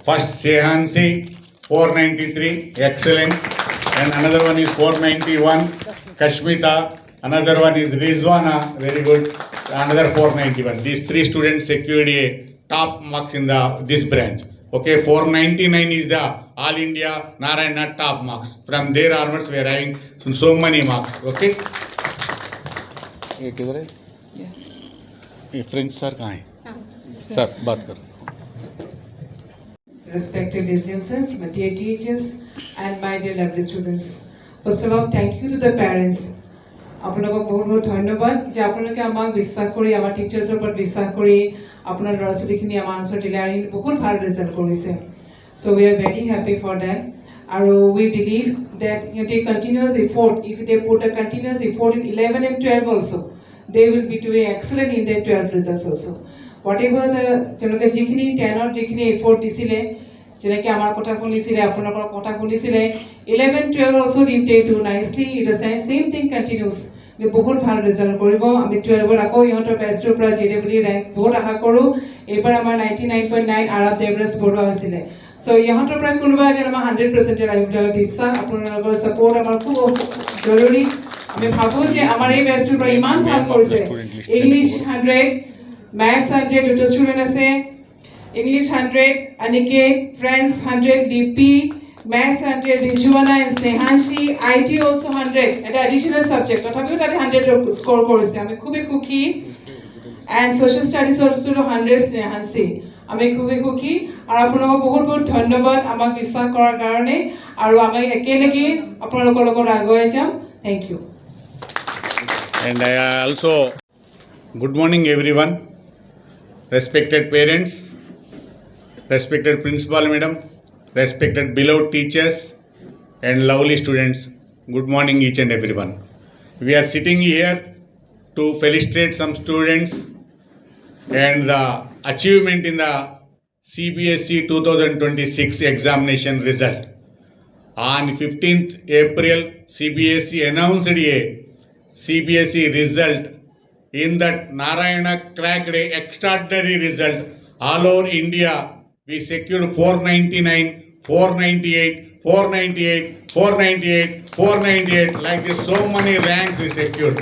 First, Sehansi, 493, excellent. And another one is 491, Kashmita. Another one is Rizwana, very good. Another 491. These three students secured a top marks in this branch. Okay, 499 is the All India Narayana top marks. From there onwards, we are having so many marks. Okay. ये किधर है? ये French sir कहाँ है? Sir बात करो. Respected listeners, my dear teachers, and my dear lovely students. First of all, thank you to the parents. আপোনালোকক বহুত বহুত ধন্যবাদ যে আপোনালোকে আমাক বিশ্বাস কৰি আমাৰ টিচাৰ্ছৰ ওপৰত বিশ্বাস কৰি আপোনাৰ ল'ৰা ছোৱালীখিনি আমাৰ ওচৰত দিলে আৰু বহুত ভাল ৰিজাল্ট কৰিছে. So we are very happy for that. আৰু we believe that they continuous effort, if they put a continuous effort in 11 and 12 also, they will be doing excellent in their 12 results also. Whatever the তেওঁলোকে যিখিনি 10ৰ যিখিনি effort দিছিলে, যেনেকৈ আমাৰ কথা শুনিছিলে, আপোনালোকৰ কথা শুনিছিলে, 11, 12 also if they do nicely, the same thing continues. বহুত ভাল ৰিজাল্ট কৰিব. আমি 12ৰ আকৌ ইহঁতৰ বেষ্টৰ পৰা JEE ৰেংক বহুত আশা কৰোঁ. এইবাৰ আমাৰ 99.9 আৰৱ জেভৰেজ বঢ়োৱা হৈছিলে. চ' ইহঁতৰ পৰা কোনোবা এজন আমাৰ 100% আহিব বুলি বিশ্বাস. আপোনালোকৰ ছাপোৰ্ট আমাৰ খুব জৰুৰী. আমি ভাবোঁ যে আমাৰ এই বেষ্টৰ পৰা ইমান ভাল কৰিছে. ইংলিছ 100, মেথছ 100 দুটা ষ্টুডেণ্ট আছে. English 100, Aniket, French 100, Lipi, Maths 100, Rizwana and Snehanshi, IT also 100, and additional subject. Totally 100 score কৰিছে. আমি খুবই সুখী. And social studies also 100 Snehanshi. আমি খুবই সুখী আৰু আপোনালোকক বহুত বহুত ধন্যবাদ আমাক বিশ্বাস কৰাৰ কাৰণে আৰু আমি একেলগে আপোনালোকৰ লগত আগুৱাই যাম. Thank you. And I also, good morning everyone, respected parents, respected principal madam, respected beloved teachers and lovely students. Good morning each and everyone. We are sitting here to felicitate some students and the achievement in the CBSE 2026 examination result. On 15th April, CBSE announced a CBSE result. In that, Narayana cracked a extraordinary result. All over India, we secured 499, 498, 498, 498, 498. Like this, so many ranks we secured.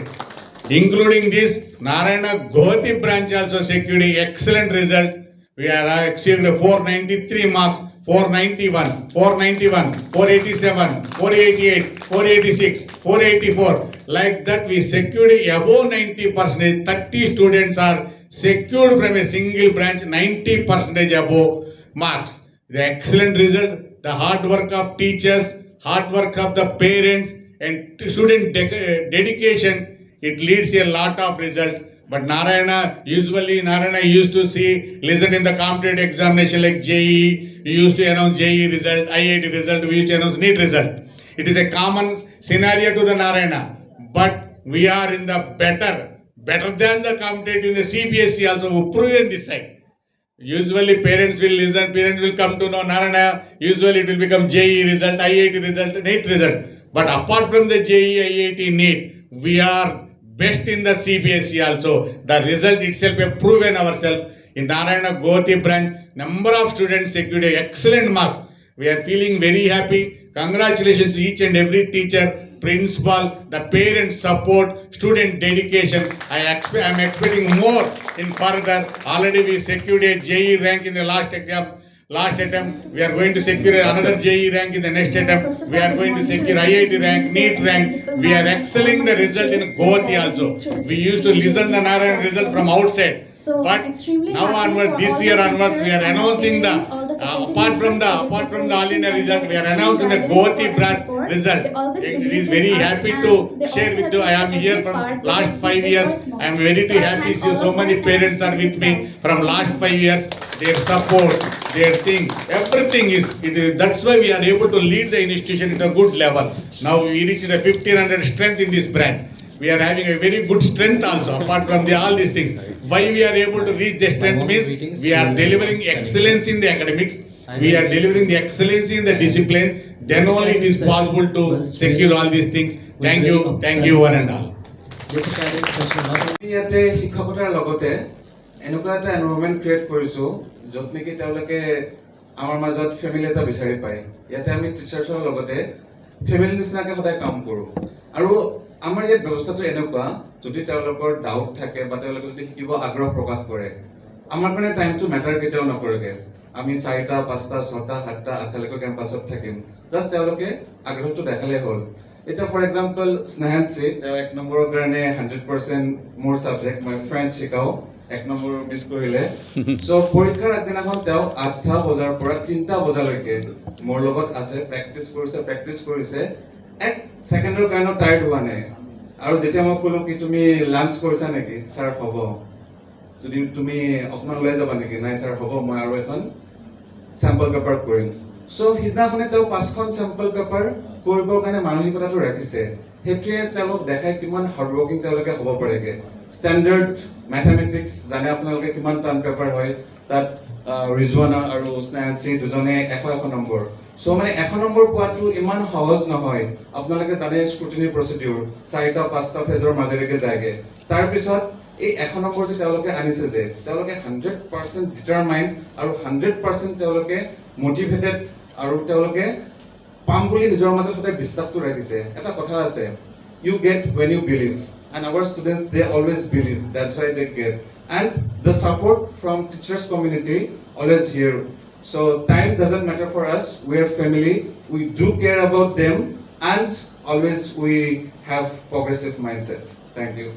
Including this, Narayana Gohati branch also secured an excellent result. We are achieved 493 marks, 491, 491, 487, 488, 486, 484. Like that, we secured above 90%. 30 students are secured from a single branch, 90% above marks. The excellent result, the hard work of teachers, hard work of the parents and student dedication, it leads a lot of result. But Narayana used to listen in the competitive examination like JEE, we used to announce JEE result, IIT result, we used to announce NEET result. It is a common scenario to the Narayana, but we are in the better than the competitive in the CBSE also proven this side. Usually parents will listen, parents will come to know Narayana, usually it will become JEE result, IIT result, NEET result. But apart from the JEE, IIT, NEET, we are best in the CBSE also. The result itself have proven ourselves. In Narayana Gohati branch, number of students secured excellent marks. We are feeling very happy. Congratulations to each and every teacher, principal, the parents' support, student dedication. I am expecting more in further. Already we secured a JEE rank in the last attempt. We are going to secure another JEE rank in the next attempt. We are going to secure IIT rank, NEET rank. We are excelling the result in Gohati also. We used to listen the Narayana result from outside. But now onwards, this year onwards, we are announcing the apart from the All India result, we are announcing the Gohati branch result. It is very happy to share with you. I am here from last 5 years. I am very happy to see so many parents are with me from last 5 years. Their support, their thing, everything is. That's why we are able to lead the institution at a good level. Now we reached a 1500 strength in this branch. We are having a very good strength also, apart from all these things. Why we are able to reach the strength means we are delivering excellence in the academics, we are delivering the excellence in the discipline, then only it is possible to secure all these things. Thank you one and all. ইয়াতে শিক্ষকতাৰ লগতে এনেকুৱা এটা environment create কৰিছোঁ য'ত নেকি তেওঁলোকে আমাৰ মাজত ফেমিলি এটা বিচাৰি পায় ইয়াতে আমি টিচাৰ্ছৰ লগতে ফেমিলি নিচিনাকৈ সদায় কাম কৰোঁ আৰু আমাৰ ইয়াত ব্যৱস্থাটো এনেকুৱা যদি তেওঁলোকৰ ডাউট থাকে বা তেওঁলোকে যদি শিকিব আগ্ৰহ প্ৰকাশ কৰে আমাৰ কাৰণে টাইমটো মেটাৰ কেতিয়াও নকৰেগৈ আমি 4টা 5টা 6টা 7টা 8টালৈকে কেম্পাছত থাকিম জাষ্ট তেওঁলোকে আগ্ৰহটো দেখালেই হ'ল এতিয়া ফৰ এক্সাম্পল স্নেহাঞ্চি তেওঁ 1 নম্বৰৰ কাৰণে 100% মোৰ ছাবজেক্ট মই ফ্ৰেঞ্চ শিকাওঁ 1 নম্বৰ মিছ কৰিলে চ' পৰীক্ষাৰ আগদিনাখন তেওঁ 8টা বজাৰ পৰা 3টা বজালৈকে মোৰ লগত আছে প্ৰেক্টিছ কৰিছে 1 ছেকেণ্ডৰ কাৰণেও টায়াৰ্ড হোৱা নাই আৰু যেতিয়া মই ক'লো কি তুমি লাঞ্চ কৰিছা নেকি ছাৰ হ'ব যদি তুমি অকমান ওলাই যাবা নেকি নাই ছাৰ হ'ব মই আৰু এখন চেম্পল পেপাৰ কৰিম চ' সিদিনাখনে তেওঁ 5খন চেম্পল পেপাৰ কৰিবৰ কাৰণে মানসিকতাটো ৰাখিছে সেইটোৱে তেওঁলোক দেখাই কিমান হাৰ্ডৱৰ্কিং তেওঁলোকে হ'ব পাৰেগে ষ্টেণ্ডাৰ্ড মেথমেটিক্স জানে আপোনালোকে কিমান টান পেপাৰ হয় তাত ৰিজৱানা আৰু স্নেহাঞ্চি দুজনে 100 নম্বৰ চ' মানে 100 নম্বৰ পোৱাটো ইমান সহজ নহয় আপোনালোকে জানে স্ক্ৰুটিনি প্ৰচিডিউৰ 4টা 5টা ফেজৰ মাজেৰেকে যায়গে তাৰপিছত এই 100 নম্বৰ যে তেওঁলোকে আনিছে যে তেওঁলোকে 100% ডিটাৰমাইণ্ড আৰু 100% তেওঁলোকে মোটিভেটেড আৰু তেওঁলোকে পাম বুলি নিজৰ মাজত সদায় বিশ্বাসটো ৰাখিছে এটা কথা আছে you get when you believe and our students they always believe that's why they get and the support from teachers community always here so time doesn't matter for us we are family we do care about them and always we have progressive mindset thank you